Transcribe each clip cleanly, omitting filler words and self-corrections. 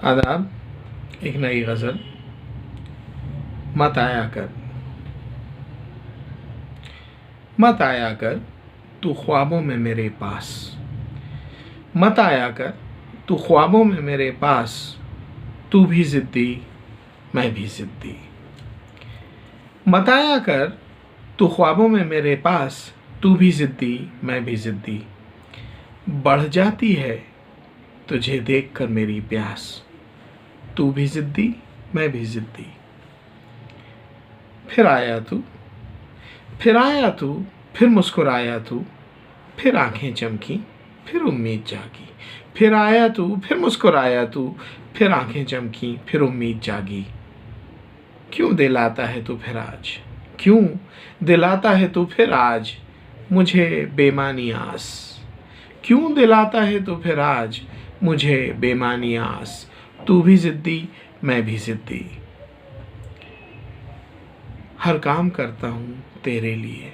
आदाब। एक नई गज़ल। मत आया कर, मत आया कर तू ख्वाबों में मेरे पास, मत आया कर तू ख्वाबों में मेरे पास, तू भी ज़िद्दी मैं भी ज़िद्दी। मत आया कर तू ख्वाबों में मेरे पास, तू भी ज़िद्दी मैं भी ज़िद्दी। बढ़ जाती है तुझे देख कर मेरी प्यास, तू भी ज़िद्दी मैं भी ज़िद्दी। फिर आया तू, फिर आया तू, फिर मुस्कुराया तू, फिर आंखें चमकी, फिर उम्मीद जागी। फिर आया तू, फिर मुस्कुराया तू, फिर आंखें चमकी, फिर उम्मीद जागी। क्यों दिलाता है तू फिर आज, क्यों दिलाता है तू फिर आज मुझे बेमानी आस, क्यों दिलाता है तू फिर आज मुझे बेमानी आस। तू भी ज़िद्दी मैं भी ज़िद्दी। हर काम करता हूँ तेरे लिए,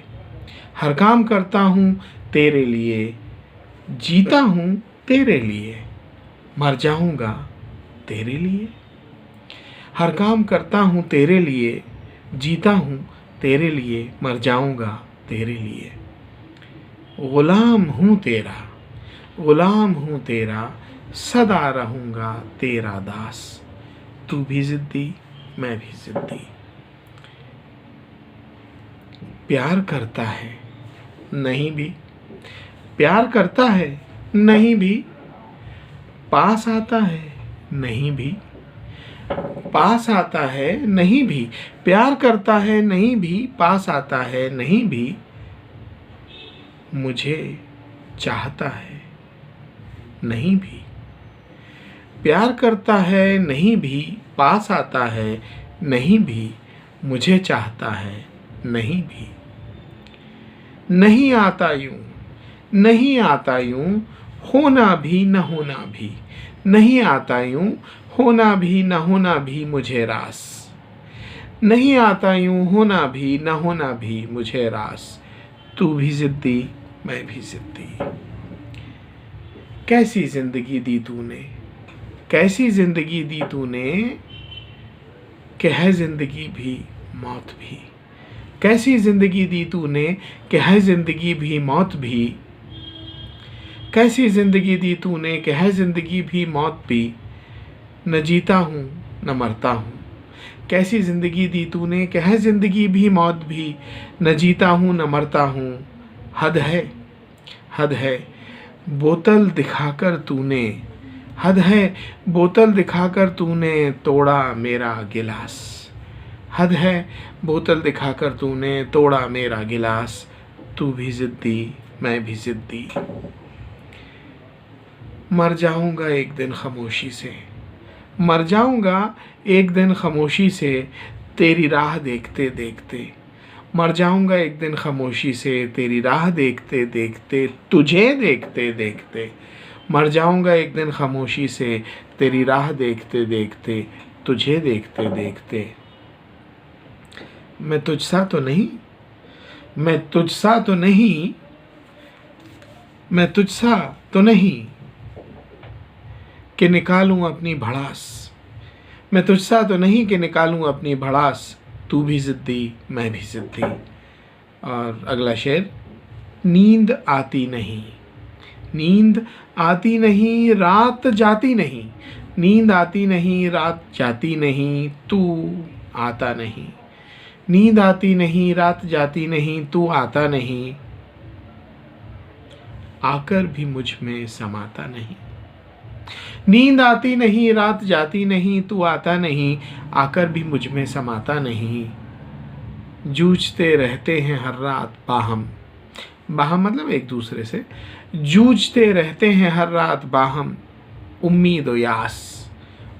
हर काम करता हूँ तेरे लिए, जीता हूँ तेरे लिए, मर जाऊँगा तेरे लिए। हर काम करता हूँ तेरे लिए, जीता हूँ तेरे लिए, मर जाऊँगा तेरे लिए। ग़ुलाम हूँ तेरा, ग़ुलाम हूँ तेरा, सदा रहूँगा तेरा दास। तू भी ज़िद्दी मैं भी ज़िद्दी। प्यार करता है नहीं भी, प्यार करता है नहीं भी, पास आता है नहीं भी, पास आता है नहीं भी। प्यार करता है नहीं भी, पास आता है नहीं भी, मुझे चाहता है नहीं भी। प्यार करता है नहीं भी, पास आता है नहीं भी, मुझे चाहता है नहीं भी। नहीं आता यूं, नहीं आता यूं, होना भी न होना भी, नहीं आता यूं, होना भी न होना भी मुझे रास। नहीं आता यूं, होना भी न होना भी मुझे रास। तू भी ज़िद्दी मैं भी ज़िद्दी। कैसी ज़िंदगी दी तूने, कैसी ज़िंदगी दी तूने, कि है ज़िंदगी भी मौत भी। कैसी ज़िंदगी दी तूने कि है ज़िंदगी भी मौत भी। कैसी ज़िंदगी दी तूने कि है ज़िंदगी भी मौत भी, न जीता हूँ न मरता हूँ। कैसी ज़िंदगी दी तूने कि है ज़िंदगी भी मौत भी, न जीता हूँ न मरता हूँ। हद है, हद है बोतल दिखाकर तूने, हद है बोतल दिखाकर तूने तोड़ा मेरा गिलास। हद है बोतल दिखाकर तूने तोड़ा मेरा गिलास। तू भी ज़िद्दी मैं भी ज़िद्दी। मर जाऊँगा एक दिन खामोशी से, मर जाऊँगा एक दिन खामोशी से, तेरी राह देखते देखते। मर जाऊँगा एक दिन खामोशी से, तेरी राह देखते देखते, तुझे देखते देखते। मर जाऊँगा एक दिन खामोशी से, तेरी राह देखते देखते, तुझे देखते देखते। मैं तुझसा तो नहीं, मैं तुझसा तो नहीं, मैं तुझसा तो नहीं कि निकालूं अपनी भड़ास। मैं तुझसा तो नहीं कि निकालूं अपनी भड़ास। तू भी ज़िद्दी मैं भी ज़िद्दी। और अगला शेर। नींद आती नहीं, नींद आती नहीं, रात जाती नहीं। नींद आती नहीं, रात जाती नहीं, तू आता नहीं। नींद आती नहीं, रात जाती नहीं, तू आता नहीं, आकर भी मुझ में समाता नहीं। नींद आती नहीं, रात जाती नहीं, तू आता नहीं, आकर भी मुझ में समाता नहीं। जूझते रहते हैं हर रात बाहम, बाहम मतलब एक दूसरे से। जूझते रहते हैं हर रात बाहम, उम्मीद और यास।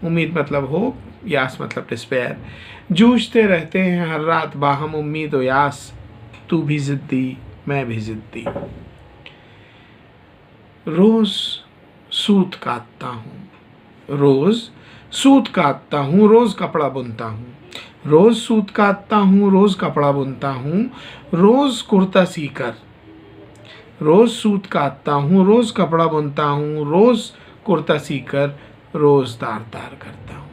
उम्मीद मतलब होप, यास मतलब डिस्पेयर। जूझते रहते हैं हर रात बाहम, उम्मीद और यास। तू भी ज़िद्दी मैं भी ज़िद्दी। रोज़ सूत काटता हूँ, रोज़ सूत काटता हूँ, रोज़ कपड़ा बुनता हूँ। रोज़ सूत काटता हूँ, रोज़ कपड़ा बुनता हूँ, रोज़ कुर्ता सीकर। रोज़ सूत काटता हूँ, रोज़ कपड़ा बुनता हूँ, रोज़ कुर्ता सीकर, रोज तार तार करता हूँ।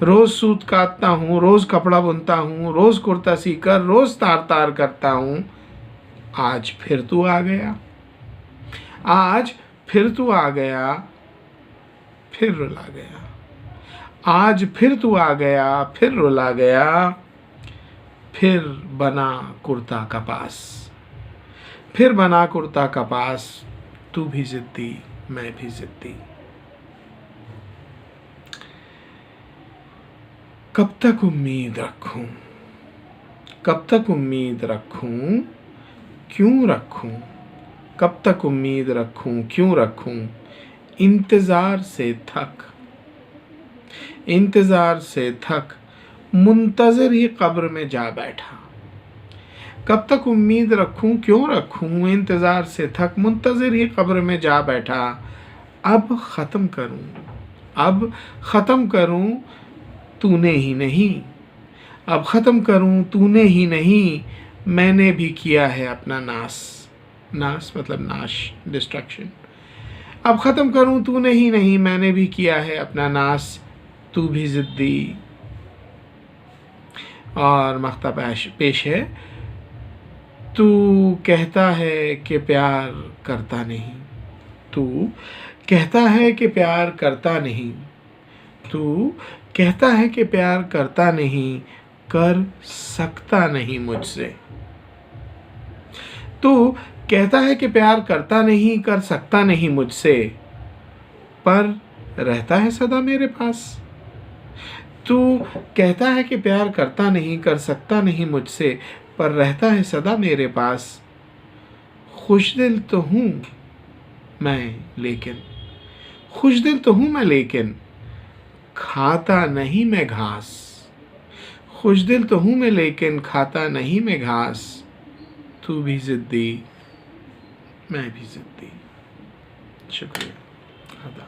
रोज सूत काटता हूँ, रोज कपड़ा बुनता हूँ, रोज कुर्ता सीकर रोज तार तार करता हूँ। आज फिर तू आ गया, आज फिर तू आ गया, फिर रुला गया। आज फिर तू आ गया, फिर रुला गया, फिर बना कुर्ता कपास, फिर बना कुर्ता कपास। तू भी जिद्दी, मैं भी जिद्दी। कब तक उम्मीद रखूं, कब तक उम्मीद रखूं, क्यों रखूं? कब तक उम्मीद रखूं, क्यों रखूं? इंतजार से थक, इंतजार से थक मुंतज़िर ही कब्र में जा बैठा। कब तक उम्मीद रखूं, क्यों रखूं? इंतजार से थक मुंतज़िर ही कब्र में जा बैठा। अब ख़त्म करूं, अब ख़त्म करूं, तूने ही नहीं। अब ख़त्म करूं, तूने ही नहीं, मैंने भी किया है अपना नाश। नाश मतलब नाश, डिस्ट्रक्शन। अब ख़त्म करूं, तूने ही नहीं, मैंने भी किया है अपना नाश। तू भी ज़िद्दी। और मख्ता पेश है, तू कहता है कि प्यार करता नहीं, तू कहता है कि प्यार करता नहीं, तू कहता है कि प्यार करता नहीं, कर सकता नहीं मुझसे। तू कहता है कि प्यार करता नहीं, कर सकता नहीं मुझसे, पर रहता है सदा मेरे पास। तू कहता है कि प्यार करता नहीं, कर सकता नहीं मुझसे, पर रहता है सदा मेरे पास। खुशदिल तो हूँ मैं लेकिन, खुशदिल तो हूँ मैं लेकिन, खाता नहीं मैं घास। खुशदिल तो हूँ मैं लेकिन, खाता नहीं मैं घास। तू भी ज़िद्दी, मैं भी ज़िद्दी। शुक्रिया।